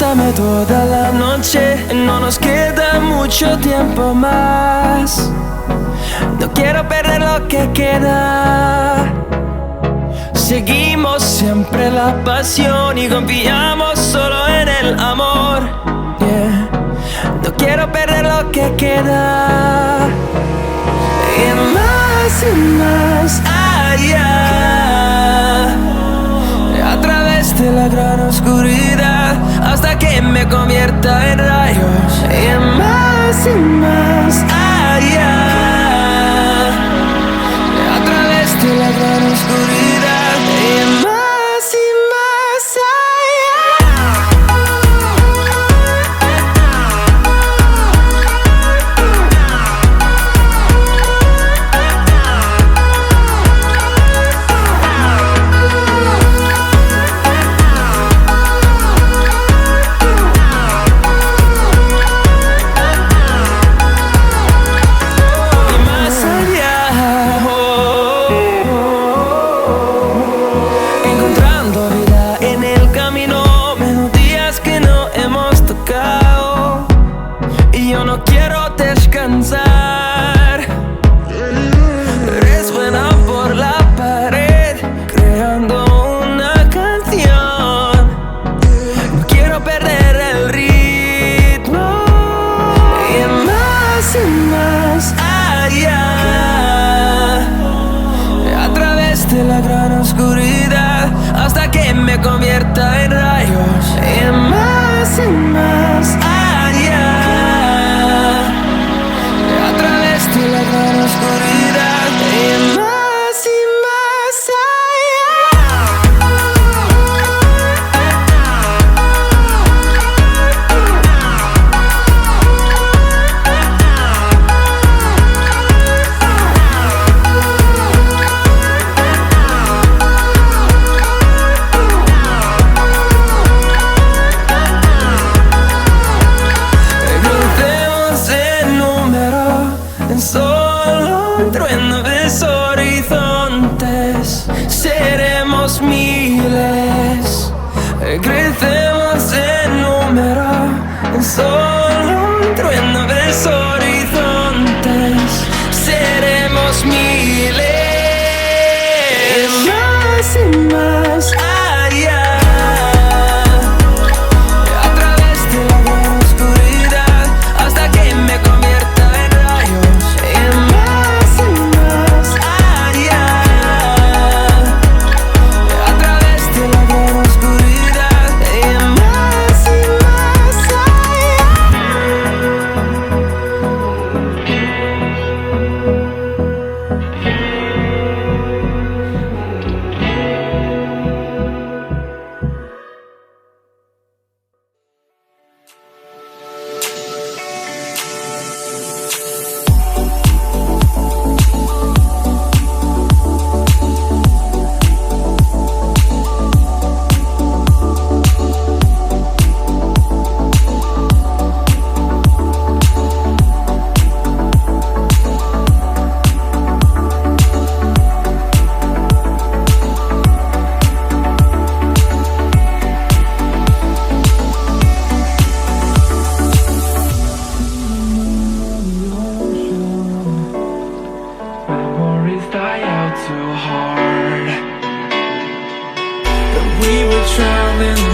Dame toda la noche, no nos queda mucho tiempo más. No quiero perder lo que queda. Seguimos siempre la pasión y confiamos solo en el amor. Yeah. No quiero perder lo que queda. Y más allá, a través de la gran oscuridad, hasta que me convierta en rayos. Y más allá, a través de la gran oscuridad. Y más me convierta en rayos. Y más allá, a través de la gran oscuridad. Y más crecemos en número, en solo un trueno de horizontes. Seremos miles. Y más allá, a través de la gran oscuridad, hasta que me convierta en rayos. Y más allá, a través de la gran oscuridad. We were traveling